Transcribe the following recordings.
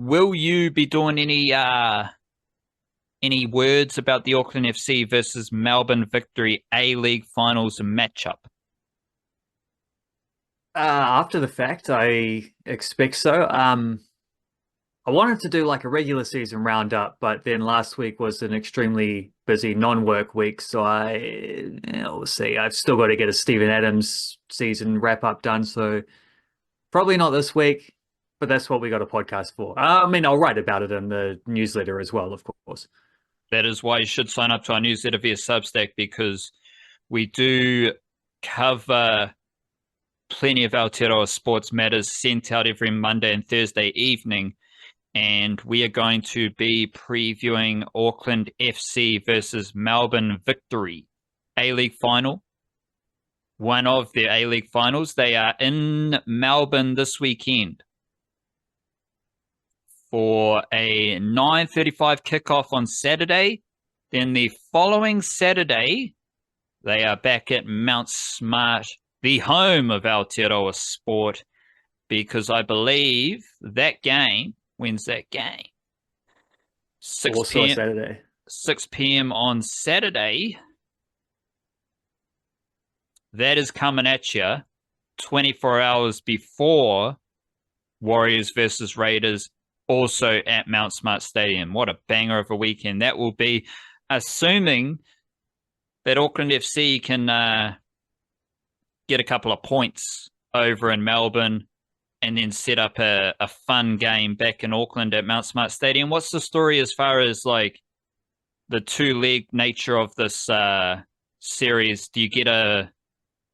Will you be doing any words about the Auckland FC versus Melbourne Victory A-League Finals matchup? After the fact, I expect so. I wanted to do like a regular season roundup, but then last week was an extremely busy non-work week, so we'll see. I've still got to get a Stephen Adams season wrap up done, so probably not this week, but that's what we got a podcast for. I mean, I'll write about it in the newsletter as well, of course. That is why you should sign up to our newsletter via Substack, because we do cover plenty of Aotearoa sports matters sent out every Monday and Thursday evening. And we are going to be previewing Auckland FC versus Melbourne Victory A-League final. One of their A-League finals. They are in Melbourne this weekend for a 9:35 kickoff on Saturday. Then the following Saturday, they are back at Mount Smart, the home of Aotearoa sport, because I believe that game, when's that game? 6 Also a p.m. Saturday. 6 p.m. on Saturday. That is coming at you 24 hours before Warriors versus Raiders, also at Mount Smart Stadium. What a banger of a weekend that will be, assuming that Auckland FC can get a couple of points over in Melbourne and then set up a fun game back in Auckland at Mount Smart Stadium. What's the story as far as like the two-leg nature of this series? Do you get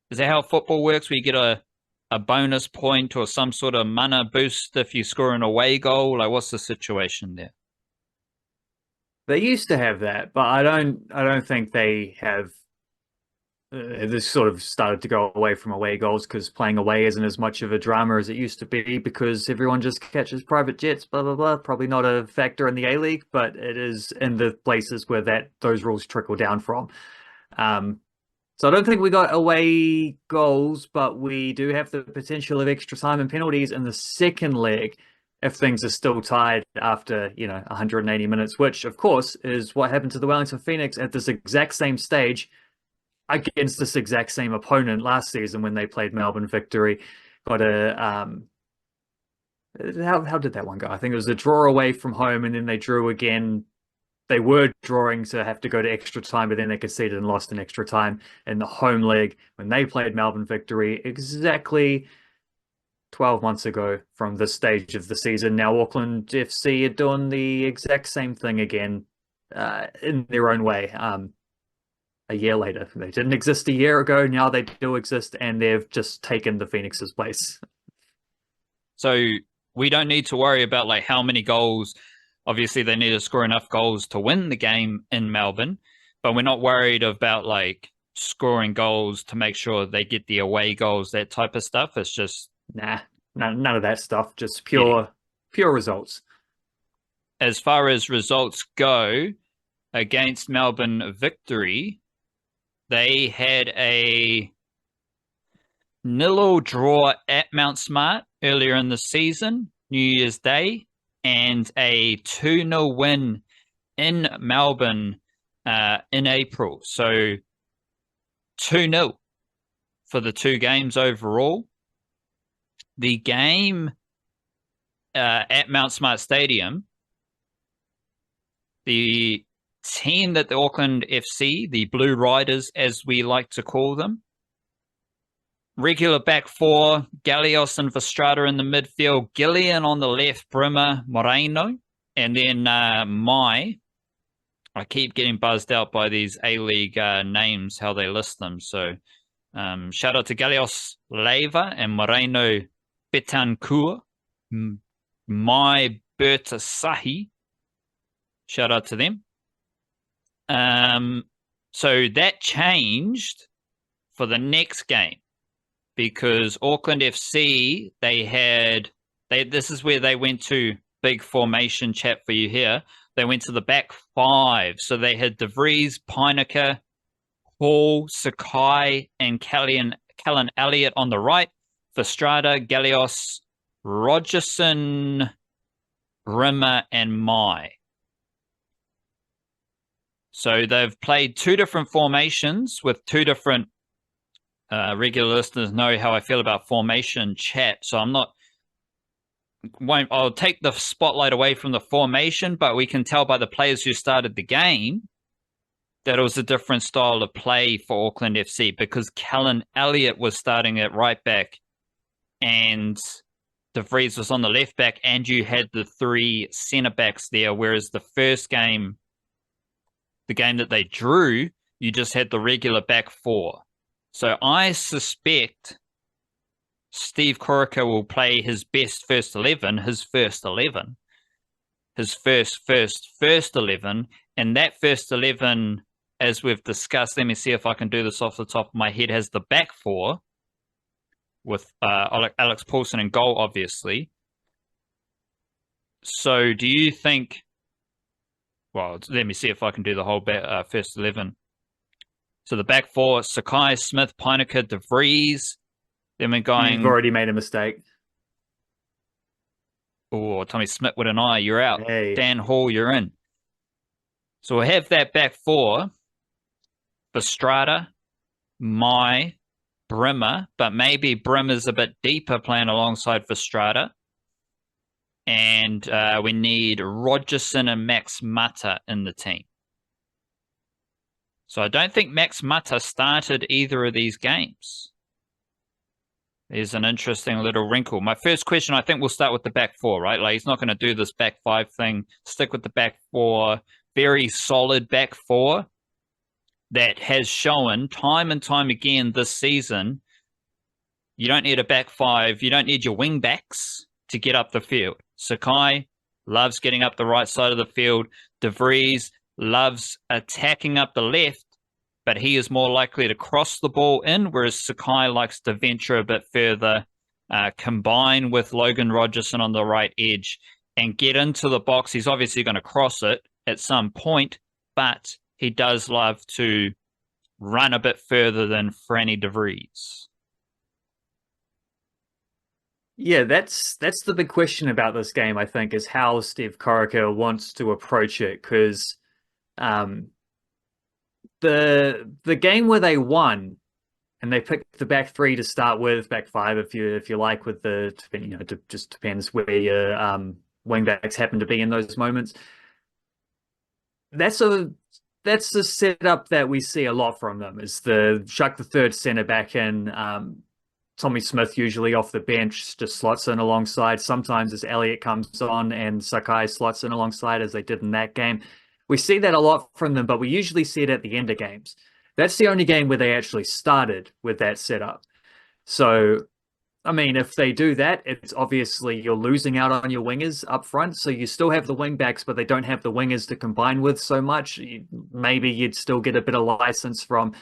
is that how football works, where you get a bonus point or some sort of mana boost if you score an away goal? Like, what's the situation there? They used to have that, but I don't think they have. This sort of started to go away from away goals because playing away isn't as much of a drama as it used to be because everyone just catches private jets, blah blah blah. Probably not a factor in the A League, but it is in the places where those rules trickle down from. Um, so I don't think we got away goals, but we do have the potential of extra time and penalties in the second leg if things are still tied after, 180 minutes, which of course is what happened to the Wellington Phoenix at this exact same stage against this exact same opponent last season when they played Melbourne Victory. Got a how did that one go? I think it was a draw away from home, and then they drew again. They were drawing to have to go to extra time, but then they conceded and lost in extra time in the home leg when they played Melbourne Victory exactly 12 months ago from this stage of the season. Now Auckland FC are doing the exact same thing again in their own way. A year later, they didn't exist a year ago. Now they do exist, and they've just taken the Phoenix's place. So we don't need to worry about like how many goals. Obviously, they need to score enough goals to win the game in Melbourne, but we're not worried about like scoring goals to make sure they get the away goals, that type of stuff. It's just Nah, none of that stuff. Just yeah. pure results. As far as results go, against Melbourne Victory, they had a 0-0 draw at Mount Smart earlier in the season, New Year's Day, and a 2-0 win in Melbourne in April. So 2-0 for the two games overall. The game at Mount Smart Stadium, the team that the Auckland FC, the Blue Riders as we like to call them, regular back four, Gallios and Vestrada in the midfield, Gillian on the left, Brimmer, Moreno, and then I keep getting buzzed out by these A-League names, how they list them. So shout out to Gallios Leiva and Moreno Betancourt, my Berta Sahi. Shout out to them. So that changed for the next game because Auckland FC, this is where they went to, big formation chat for you here. They went to the back five. So they had De Vries, Peinecker, Hall, Sakai, and Callan Elliott on the right. Vestrada, Gallios, Rogerson, Brimmer, and Mai. So they've played two different formations with two different regular listeners know how I feel about formation chat. So I'll take the spotlight away from the formation, but we can tell by the players who started the game that it was a different style of play for Auckland FC because Callan Elliott was starting at right back and De Vries was on the left back, and you had the three centre backs there, whereas the first game, the game that they drew, you just had the regular back four. So I suspect Steve Corica will play his best first 11, his first 11, his first 11, and that first 11, as we've discussed, let me see if I can do this off the top of my head, has the back four with Alex Paulson in goal, obviously. So do you think, well, let me see if I can do the whole first 11. So the back four, Sakai, Smith, Pinnaker, De Vries. Then we're going... You've already made a mistake. Oh, Tommy Smith with an eye, you're out. Hey. Dan Hall, you're in. So we'll have that back four. Estrada, Mai, Brimmer, but maybe Brimmer's a bit deeper playing alongside Estrada. And we need Rogerson and Max Mata in the team. So I don't think Max Mata started either of these games. There's an interesting little wrinkle. My first question, I think we'll start with the back four, right? Like he's not going to do this back five thing. Stick with the back four. Very solid back four that has shown time and time again this season, you don't need a back five. You don't need your wing backs to get up the field. Sakai loves getting up the right side of the field. De Vries loves attacking up the left, but he is more likely to cross the ball in, whereas Sakai likes to venture a bit further, combine with Logan Rogerson on the right edge and get into the box. He's obviously going to cross it at some point, but he does love to run a bit further than Franny De Vries. Yeah, that's the big question about this game, I think, is how Steve Corica wants to approach it, because the game where they won and they picked the back three to start with, back five if you like, with the, you know, it just depends where your wing backs happen to be in those moments. That's a setup that we see a lot from them, is the chuck the third centre back in. Tommy Smith usually off the bench just slots in alongside. Sometimes as Elliott comes on and Sakai slots in alongside, as they did in that game. We see that a lot from them, but we usually see it at the end of games. That's the only game where they actually started with that setup. So, I mean, if they do that, it's obviously you're losing out on your wingers up front. So you still have the wing backs, but they don't have the wingers to combine with so much. Maybe you'd still get a bit of license from,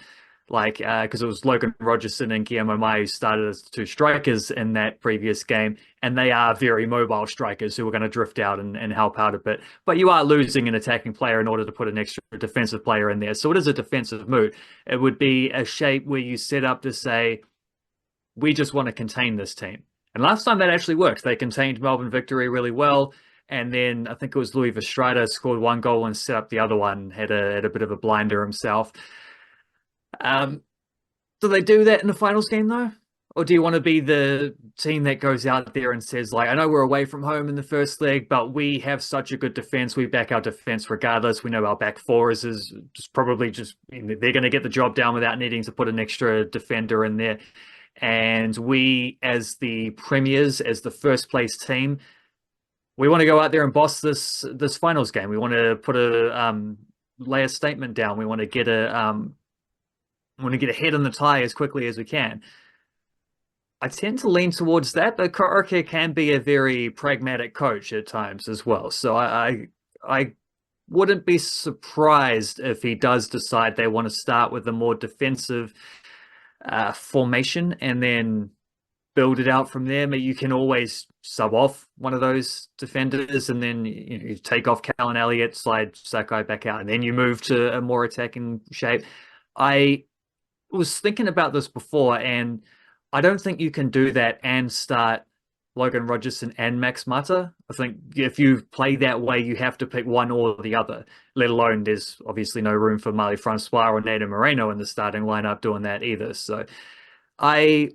like, because it was Logan Rogerson and Guillermo Mai who started as two strikers in that previous game, and they are very mobile strikers who are going to drift out and help out a bit. But you are losing an attacking player in order to put an extra defensive player in there. So it is a defensive move. It would be a shape where you set up to say, we just want to contain this team. And last time that actually worked. They contained Melbourne Victory really well. And then I think it was Louis Estrada scored one goal and set up the other one, had a bit of a blinder himself. Do they do that in the finals game though? Or do you want to be the team that goes out there and says, like, I know we're away from home in the first leg, but we have such a good defense. We back our defense regardless. We know our back four is just probably just, they're going to get the job done without needing to put an extra defender in there. And we, as the premiers, as the first place team, we want to go out there and boss this finals game. We want to put lay a statement down. We want to get ahead in the tie as quickly as we can. I tend to lean towards that, but Corica can be a very pragmatic coach at times as well. So I wouldn't be surprised if he does decide they want to start with a more defensive formation and then build it out from there. But you can always sub off one of those defenders and then you take off Callan Elliott, slide Sakai back out, and then you move to a more attacking shape. I was thinking about this before, and I don't think you can do that and start Logan Rogerson and Max Mata. I think if you play that way, you have to pick one or the other, let alone there's obviously no room for Marley Francois or Nato Moreno in the starting lineup doing that either. So I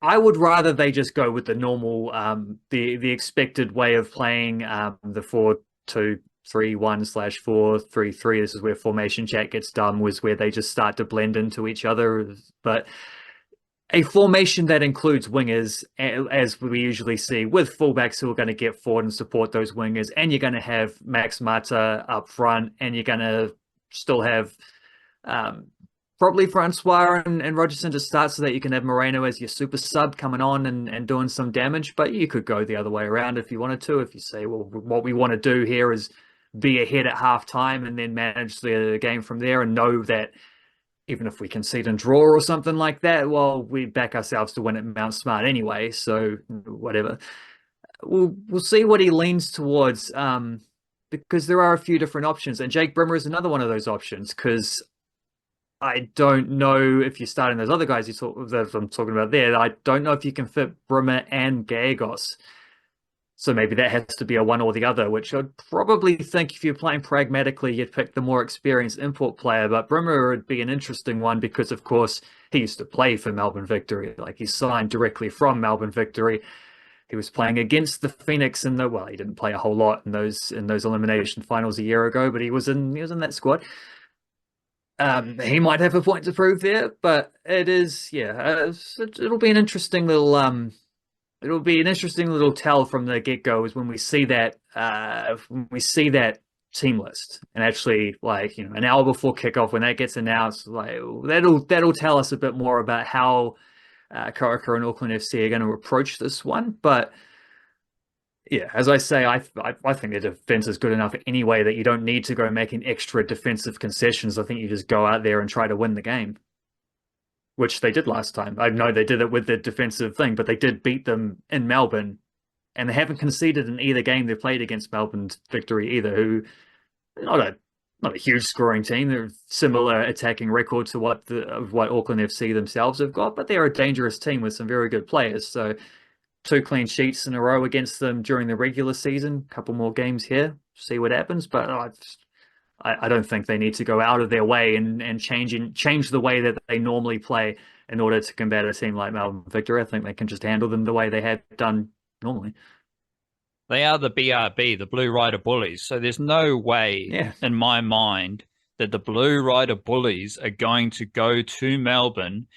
I would rather they just go with the normal, the expected way of playing, the 4-2-3-1/4-3-3. This is where formation chat gets done, was where they just start to blend into each other. But a formation that includes wingers, as we usually see, with fullbacks who are going to get forward and support those wingers, and you're going to have Max Mata up front, and you're going to still have um, probably Francois and Rogerson to start, so that you can have Moreno as your super sub coming on and doing some damage. But you could go the other way around if you wanted to. If you say, well, what we want to do here is be ahead at halftime and then manage the game from there, and know that even if we concede and draw or something like that, well, we back ourselves to win at Mount Smart anyway. So whatever. We'll see what he leans towards, because there are a few different options, and Jake Brimmer is another one of those options, because I don't know if you're starting those other guys that I'm talking about there. I don't know if you can fit Brimmer and Gallegos. So maybe that has to be a one or the other, which I'd probably think if you're playing pragmatically, you'd pick the more experienced import player. But Brimmer would be an interesting one because, of course, he used to play for Melbourne Victory. Like, he signed directly from Melbourne Victory. He was playing against the Phoenix he didn't play a whole lot in those elimination finals a year ago, but he was in that squad. He might have a point to prove there, but it is, it'll be an interesting little tell from the get-go, is when we see that team list, and actually, like, an hour before kickoff, when that gets announced, like, that'll tell us a bit more about how Corica and Auckland FC are going to approach this one. But yeah, as I say, I think their defense is good enough anyway that you don't need to go making extra defensive concessions. I think you just go out there and try to win the game, which they did last time. I know they did it with the defensive thing, but they did beat them in Melbourne, and they haven't conceded in either game they played against Melbourne Victory either, who not a huge scoring team. They're similar attacking record to what Auckland FC themselves have got, but they're a dangerous team with some very good players. So 2 clean sheets in a row against them during the regular season. A couple more games here, see what happens. But I don't think they need to go out of their way and change the way that they normally play in order to combat a team like Melbourne Victory. I think they can just handle them the way they have done normally. They are the BRB, the Blue Rider Bullies. So there's no way in my mind that the Blue Rider Bullies are going to go to Melbourne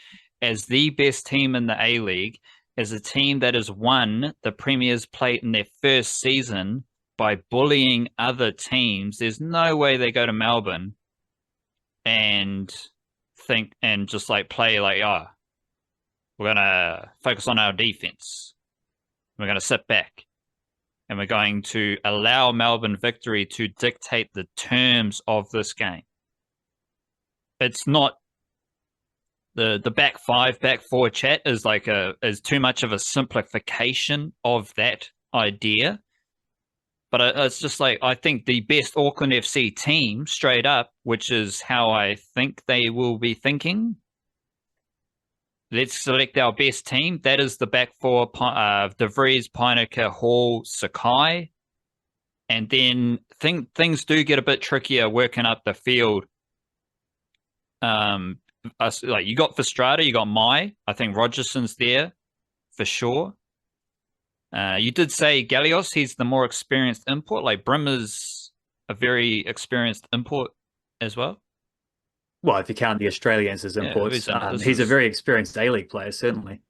as the best team in the A-League, as a team that has won the Premier's Plate in their first season by bullying other teams. There's no way they go to Melbourne and think and just like play like, we're going to focus on our defense. We're going to sit back and we're going to allow Melbourne Victory to dictate the terms of this game. It's not the back 5, back 4 chat is too much of a simplification of that idea. But it's just like, I think the best Auckland FC team, straight up, which is how I think they will be thinking. Let's select our best team. That is the back 4, De Vries, Peinecker, Hall, Sakai. And then things do get a bit trickier working up the field. Like, you got Verstrada, you got Mai. I think Rogerson's there for sure. You did say Gallegos, he's the more experienced import. Like, Brimmer's a very experienced import as well. Well, if you count the Australians as imports, he's a very experienced A-League player, certainly.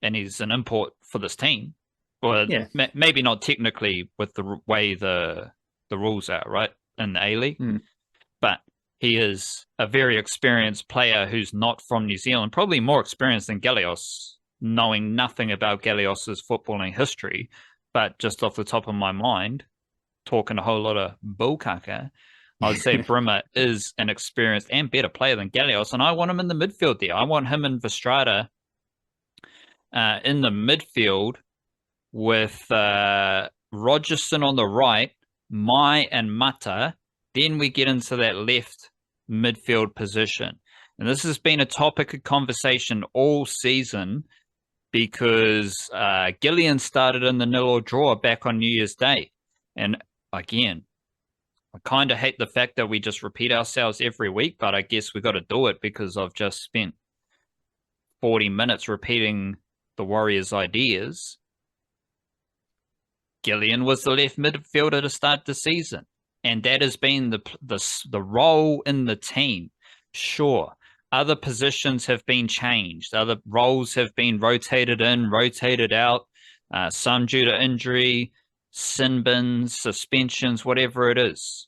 And he's an import for this team. Well, maybe not technically with the way the rules are, right, in the A-League. But he is a very experienced player who's not from New Zealand, probably more experienced than Gallegos, knowing nothing about Gallegos' footballing history. But just off the top of my mind, talking a whole lot of bullcaca, I would say Brimmer is an experienced and better player than Gallegos, and I want him in the midfield there. I want him and Verstrada in the midfield with Rogerson on the right, Mai and Mata. Then we get into that left midfield position. And this has been a topic of conversation all season because Gillian started in the 0-0 draw back on New Year's Day. And again, I kind of hate the fact that we just repeat ourselves every week, but I guess we got to do it because I've just spent 40 minutes repeating the Warriors' ideas. Gillian was the left midfielder to start the season, and that has been the role in the team. Sure, other positions have been changed. Other roles have been rotated in, rotated out, some due to injury, sin bins, suspensions, whatever it is.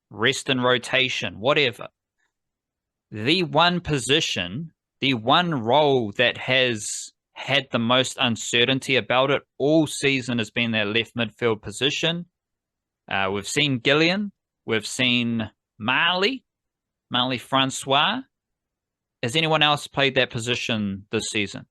Rest and rotation, whatever. The one position, the one role that has had the most uncertainty about it all season has been that left midfield position. We've seen Gillian. We've seen Marley Francois. Has anyone else played that position this season?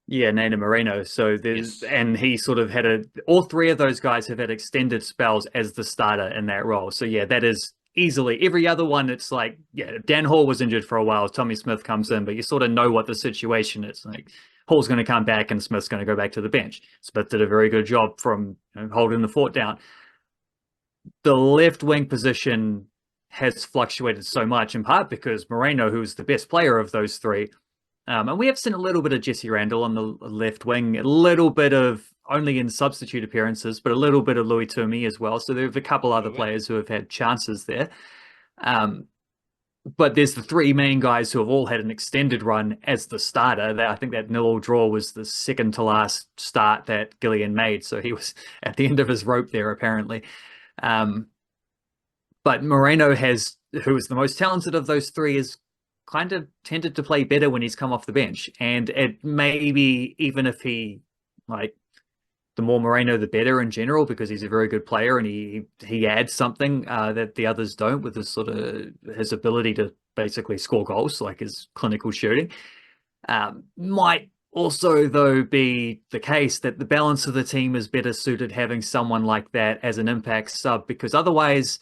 Yeah, Nana Moreno. So there's, Yes. and he sort of had all three of those guys have had extended spells as the starter in that role. So yeah, that is easily every other one. It's like, yeah, Dan Hall was injured for a while. Tommy Smith comes in, but you sort of know what the situation is. Like Hall's going to come back and Smith's going to go back to the bench. Smith did a very good job from holding the fort down. The left wing position has fluctuated so much in part because Moreno, who's the best player of those three, and we have seen a little bit of Jesse Randall on the left wing, a little bit of only in substitute appearances, but a little bit of Louis Toomey as well. So there are a couple other players who have had chances there. But there's the three main guys who have all had an extended run as the starter. I think that 0-0 draw was the second to last start that Gillian made. So he was at the end of his rope there, apparently. But Moreno who is the most talented of those three, is kind of tended to play better when he's come off the bench. And it maybe even if the more Moreno, the better in general, because he's a very good player and he adds something that the others don't with his ability to basically score goals, like his clinical shooting. Might also, though, be the case that the balance of the team is better suited having someone like that as an impact sub, because otherwise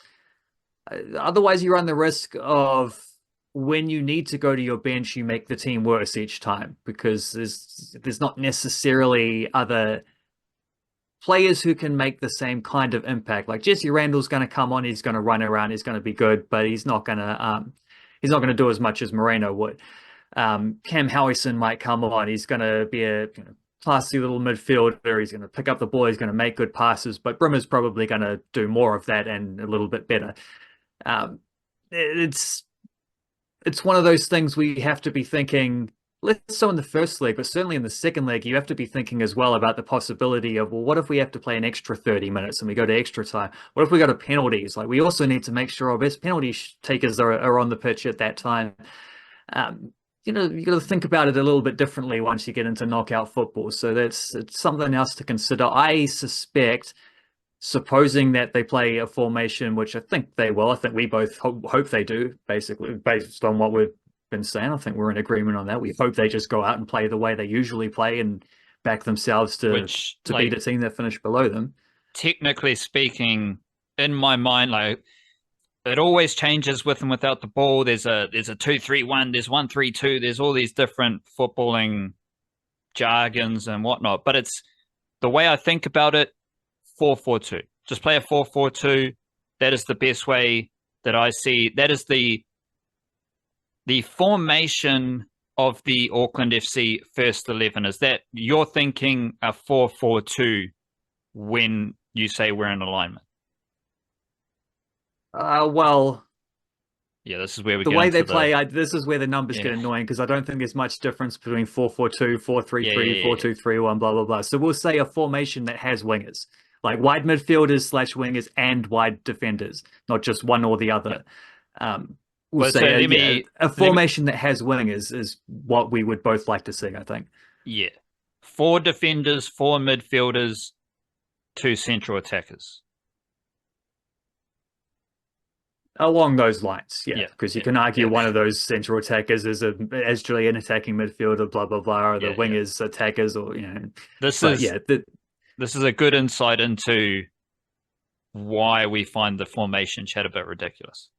you run the risk of when you need to go to your bench, you make the team worse each time because there's not necessarily other players who can make the same kind of impact. Like Jesse Randall's going to come on, he's going to run around, he's going to be good, but he's not going to do as much as Moreno would. Cam Howison might come on, he's going to be a classy little midfielder, he's going to pick up the ball, he's going to make good passes, but Brimmer's probably going to do more of that and a little bit better. It's one of those things we have to be thinking, less so in the first leg, but certainly in the second leg, you have to be thinking as well about the possibility of, well, what if we have to play an extra 30 minutes and we go to extra time? What if we go to penalties? Like, we also need to make sure our best penalty takers are on the pitch at that time. You got to think about it a little bit differently once you get into knockout football. So it's something else to consider. I suspect, supposing that they play a formation, which I think they will, I think we both hope they do, basically, based on what we've been saying. I think we're in agreement on that. We hope they just go out and play the way they usually play and back themselves to beat a team that finished below them. Technically speaking, in my mind, like, it always changes with and without the ball. There's a 2-3-1, there's 1-3-2, there's all these different footballing jargons and whatnot. But it's the way I think about it, 4-4-2. Just play a 4-4-2. That is the best way that I see. That is the formation of the Auckland FC first 11. Is that you're thinking a 4-4-2 when you say we're in alignment? Well, yeah, this is where we the way they play. This is where the numbers get annoying because I don't think there's much difference between 4-4-2, 4-3-3, 4-2-3-1, blah blah blah. So we'll say a formation that has wingers, like wide midfielders / wingers and wide defenders, not just one or the other. We'll say a formation that has wingers is what we would both like to see, I think. Yeah. 4 defenders, 4 midfielders, 2 central attackers. Along those lines, yeah. Because you can argue one of those central attackers is actually an attacking midfielder, blah, blah, blah, or the wingers attackers, or, This is a good insight into why we find the formation chat a bit ridiculous.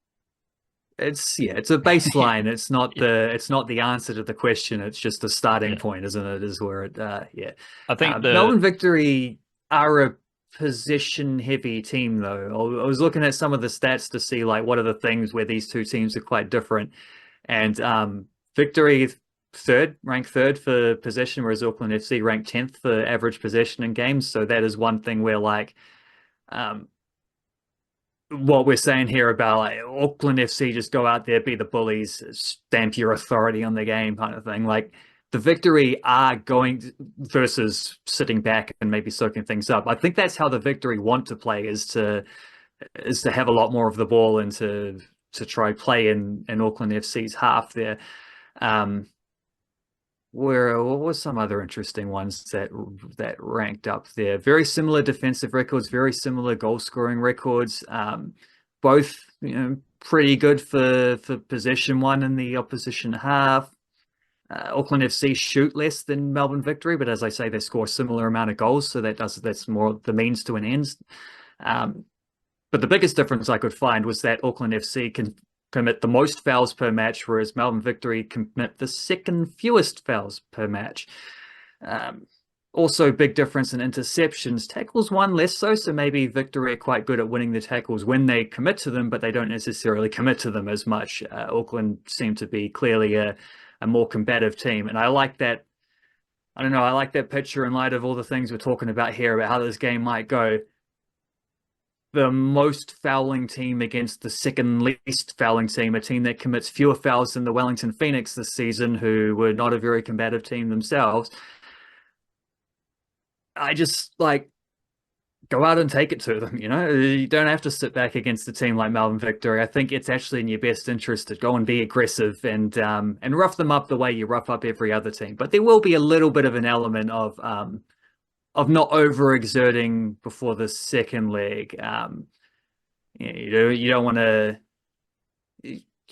it's a baseline. Yeah, It's not the answer to the question. It's just a starting yeah. point, isn't it? Is where it yeah. I think Melbourne Victory are a position heavy team though. I was looking at some of the stats to see like what are the things where these two teams are quite different. And Victory ranked third for possession, whereas Auckland FC ranked 10th for average possession in games. So that is one thing where like um what we're saying here about like Auckland FC just go out there, be the bullies, stamp your authority on the game kind of thing. Like the Victory are going versus sitting back and maybe soaking things up. I think that's how the Victory want to play is to have a lot more of the ball and to try play in Auckland FC's half there. Um, what was some other interesting ones that ranked up there? Very similar defensive records, very similar goal scoring records. Both pretty good for possession one in the opposition half. Auckland FC shoot less than Melbourne Victory, but as I say, they score a similar amount of goals, so that's more the means to an end. But the biggest difference I could find was that Auckland FC can commit the most fouls per match, whereas Melbourne Victory commit the second fewest fouls per match. Also, big difference in interceptions. Tackles one less so maybe Victory are quite good at winning the tackles when they commit to them, but they don't necessarily commit to them as much. Auckland seem to be clearly a more combative team, and I like that. I don't know. I like that picture in light of all the things we're talking about here about how this game might go. The most fouling team against the second least fouling team, a team that commits fewer fouls than the Wellington Phoenix this season, who were not a very combative team themselves. I just like go out and take it to them. You don't have to sit back against a team like Melbourne Victory. I think it's actually in your best interest to go and be aggressive and rough them up the way you rough up every other team. But there will be a little bit of an element of not overexerting before the second leg. You don't want to.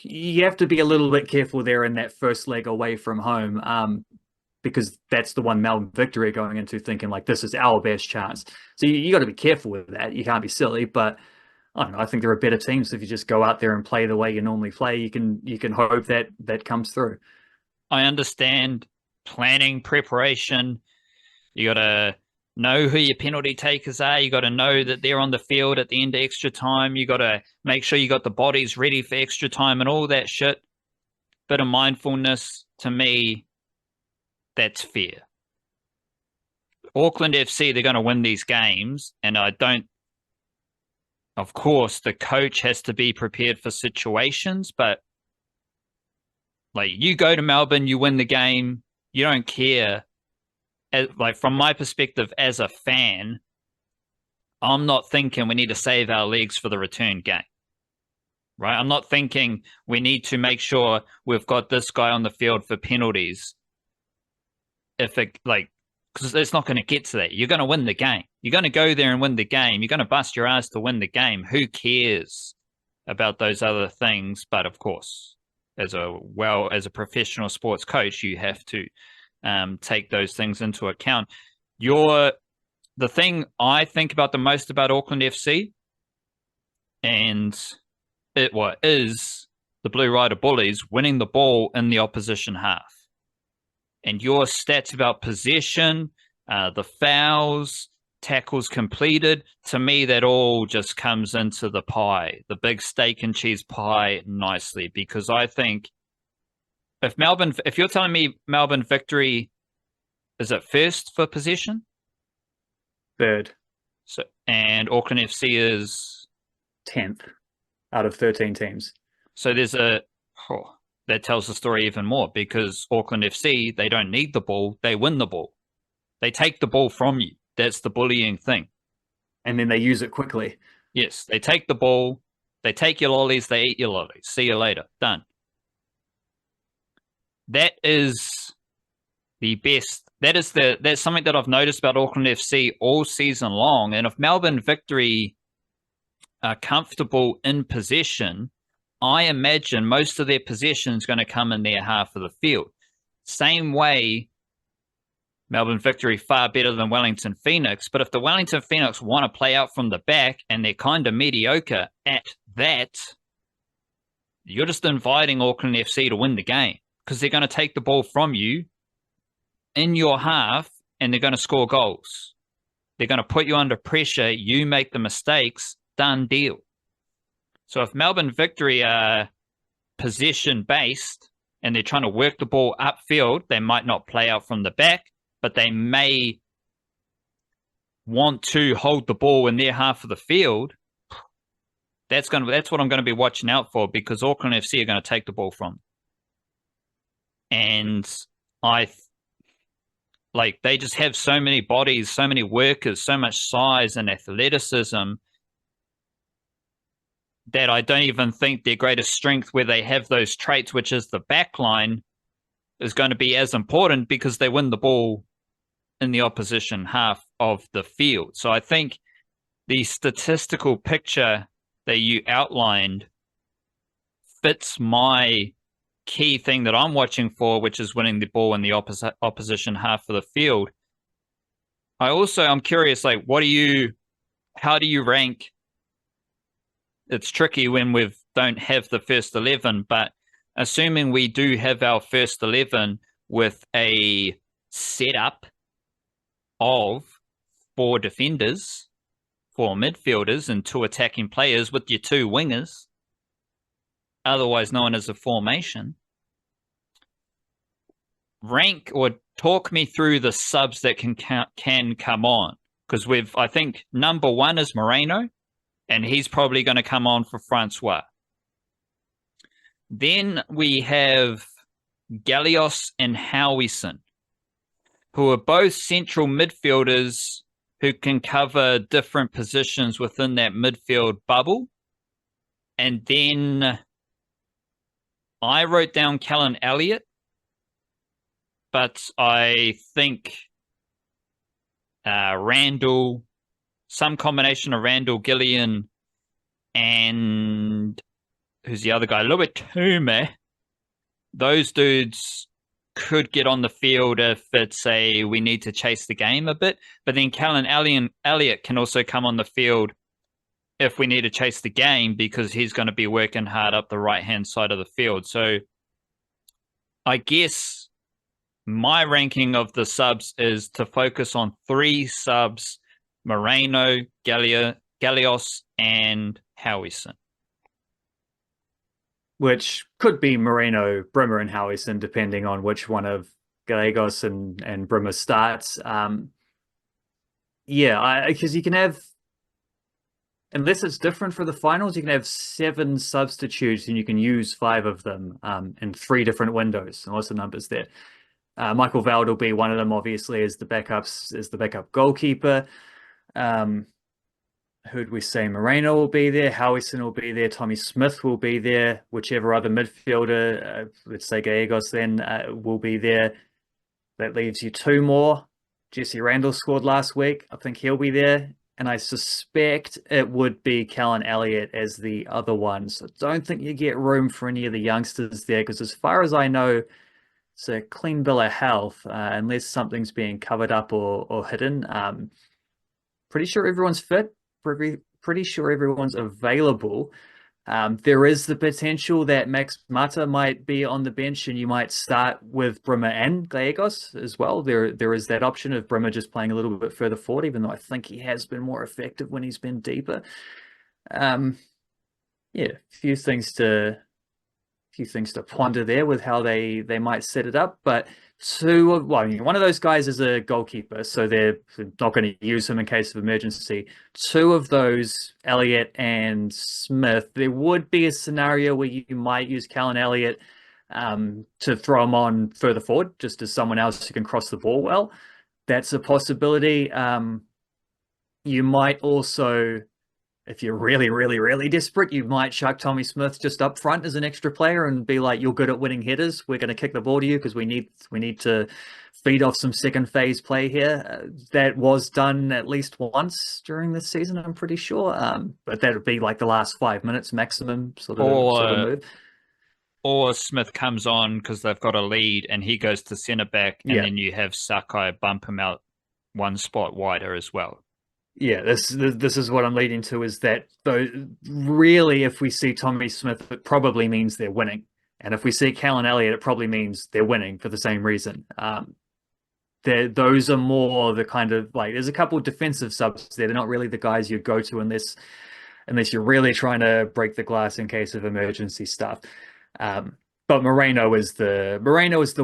You have to be a little bit careful there in that first leg away from home, because that's the one Melbourne Victory are going into thinking like this is our best chance. So you got to be careful with that. You can't be silly, but I don't know. I think there are better teams if you just go out there and play the way you normally play. You can hope that comes through. I understand planning, preparation. You got to know who your penalty takers are. You got to know that they're on the field at the end of extra time. You got to make sure you got the bodies ready for extra time and all that shit. Bit of mindfulness, to me, that's fair. Auckland FC, they're going to win these games, and of course, the coach has to be prepared for situations, but like you go to Melbourne, you win the game, you don't care. Like from my perspective as a fan, I'm not thinking we need to save our legs for the return game, right? I'm not thinking we need to make sure we've got this guy on the field for penalties. Because it's not going to get to that. You're going to win the game. You're going to go there and win the game. You're going to bust your ass to win the game. Who cares about those other things? But of course, as a professional sports coach, you have to take those things into account. The thing I think about the most about Auckland FC, and is the Blue Rider Bullies winning the ball in the opposition half. And your stats about possession, the fouls, tackles completed, to me, that all just comes into the pie, the big steak and cheese pie nicely. Because I think if you're telling me Melbourne Victory is at first for possession? Third. And Auckland FC is 10th out of 13 teams. So that tells the story even more, because Auckland FC, they don't need the ball, they win the ball. They take the ball from you. That's the bullying thing. And then they use it quickly. Yes, they take the ball, they take your lollies, they eat your lollies. See you later. Done. That is the best. That's something that I've noticed about Auckland FC all season long. And if Melbourne Victory are comfortable in possession, I imagine most of their possession is going to come in their half of the field. Same way, Melbourne Victory far better than Wellington Phoenix. But if the Wellington Phoenix want to play out from the back and they're kind of mediocre at that, you're just inviting Auckland FC to win the game because they're going to take the ball from you in your half and they're going to score goals. They're going to put you under pressure. You make the mistakes, done deal. So if Melbourne Victory are possession-based and they're trying to work the ball upfield, they might not play out from the back, but they may want to hold the ball in their half of the field. That's what I'm going to be watching out for, because Auckland FC are going to take the ball from them. And they just have so many bodies, so many workers, so much size and athleticism that I don't even think their greatest strength where they have those traits, which is the back line, is going to be as important, because they win the ball in the opposition half of the field. So I think the statistical picture that you outlined fits my key thing that I'm watching for, which is winning the ball in the opposition half of the field. I'm curious, how do you rank? It's tricky when we don't have the first 11, but assuming we do have our first 11 with a setup of 4 defenders, 4 midfielders, and 2 attacking players with your 2 wingers, otherwise known as a formation, rank or talk me through the subs that can come on. Because I think number 1 is Moreno, and he's probably going to come on for Francois. Then we have Gallios and Howison, who are both central midfielders who can cover different positions within that midfield bubble. And then I wrote down Callan Elliott, but I think Randall, some combination of Randall, Gillian, and who's the other guy? Luatume. Those dudes could get on the field if it's we need to chase the game a bit. But then Callan Elliott can also come on the field if we need to chase the game, because he's going to be working hard up the right-hand side of the field. So I guess my ranking of the subs is to focus on 3 subs: Moreno, Gallios, and Howison. Which could be Moreno, Brimmer, and Howison, depending on which one of Gallegos and Brimmer starts. Because you can have, unless it's different for the finals, you can have 7 substitutes and you can use 5 of them in 3 different windows. And what's the numbers there? Michael Veld will be one of them, obviously, as the backup goalkeeper. Who'd we say? Moreno will be there. Howison will be there. Tommy Smith will be there. Whichever other midfielder, let's say Gallegos then, will be there. That leaves you 2 more. Jesse Randall scored last week. I think he'll be there. And I suspect it would be Callan Elliott as the other one. So I don't think you get room for any of the youngsters there, because as far as I know, it's a clean bill of health, unless something's being covered up or hidden. Pretty sure everyone's fit. Pretty sure everyone's available. There is the potential that Max Mata might be on the bench, and you might start with Brimmer and Gallegos as well. There is that option of Brimmer just playing a little bit further forward, even though I think he has been more effective when he's been deeper. A few things to ponder there with how they might set it up. But one of those guys is a goalkeeper, so they're not going to use him in case of emergency. 2 of those, Elliott and Smith, there would be a scenario where you might use Callan Elliott to throw him on further forward, just as someone else who can cross the ball well. That's a possibility. You might also, if you're really, really, really desperate, you might chuck Tommy Smith just up front as an extra player and be like, you're good at winning headers. We're going to kick the ball to you because we need to feed off some second phase play here. That was done at least once during this season, I'm pretty sure. But that would be like the last 5 minutes maximum sort of move. Or Smith comes on because they've got a lead and he goes to centre back, and then you have Sakai bump him out 1 spot wider as well. Yeah, this is what I'm leading to, is that though really if we see Tommy Smith, it probably means they're winning. And if we see Callan Elliott, it probably means they're winning for the same reason. Those are more the kind of like, there's a couple of defensive subs there. They're not really the guys you go to unless you're really trying to break the glass in case of emergency stuff. But Moreno is the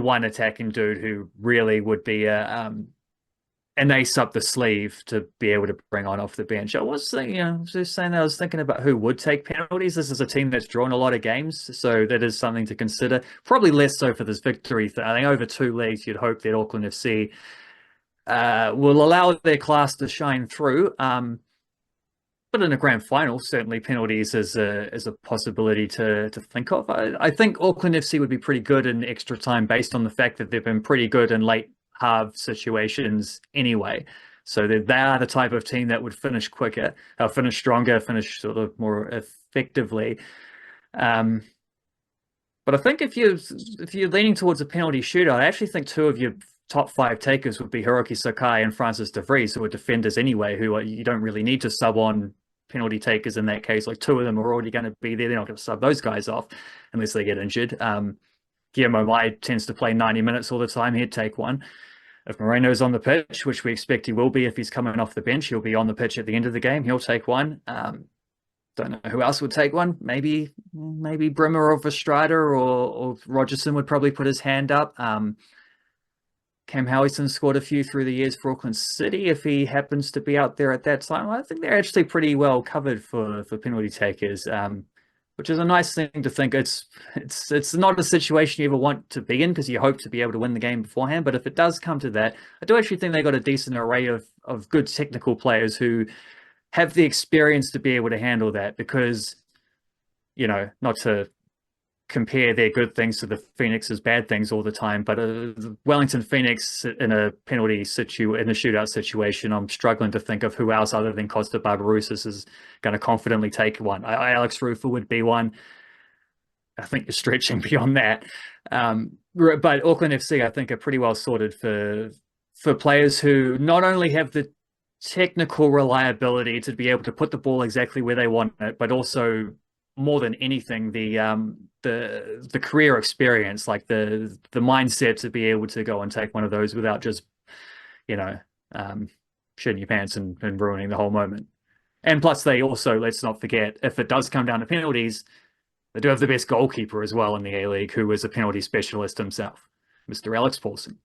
one attacking dude who really would be an ace up the sleeve to be able to bring on off the bench. I was thinking, just saying that I was thinking about who would take penalties. This is a team that's drawn a lot of games, so that is something to consider. Probably less so for this victory. I think over 2 leagues, you'd hope that Auckland FC will allow their class to shine through. But in a grand final, certainly penalties is a possibility to think of. I think Auckland FC would be pretty good in extra time based on the fact that they've been pretty good in late half situations anyway. So they are the type of team that would finish quicker, finish stronger, finish sort of more effectively. But I think if you're leaning towards a penalty shootout, I actually think two of your top five takers would be Hiroki Sakai and Francis de Vries, who are defenders anyway, who you don't really need to sub on penalty takers in that case. Like two of them are already going to be there. They're not going to sub those guys off unless they get injured. Guillermo Mai tends to play 90 minutes all the time. He'd take one. If Moreno's on the pitch, which we expect he will be if he's coming off the bench, he'll be on the pitch at the end of the game. He'll take one. Don't know who else would take one. Maybe Brimmer or Verstrader or Rogerson would probably put his hand up. Cam Howison scored a few through the years for Auckland City. If he happens to be out there at that time, I think they're actually pretty well covered for penalty takers, which is a nice thing to think. It's not a situation you ever want to be in because you hope to be able to win the game beforehand. But if it does come to that, I do actually think they got a decent array of good technical players who have the experience to be able to handle that. Because, not to compare their good things to the Phoenix's bad things all the time, but Wellington Phoenix in a shootout situation, I'm struggling to think of who else other than Costa Barbarouses is going to confidently take one. Alex Rufer would be one. I think you're stretching beyond that. But Auckland FC, I think, are pretty well sorted for players who not only have the technical reliability to be able to put the ball exactly where they want it, but also more than anything, the career experience, like the mindset to be able to go and take one of those without just, shitting your pants and ruining the whole moment. And plus, they also, let's not forget, if it does come down to penalties, they do have the best goalkeeper as well in the A-League, who is a penalty specialist himself, Mr. Alex Paulson.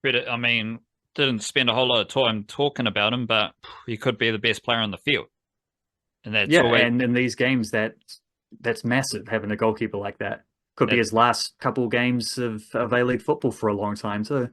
I mean, didn't spend a whole lot of time talking about him, but he could be the best player on the field. And that's and in these games, that's massive, having a goalkeeper like that. Could be his last couple games of A-League football for a long time too.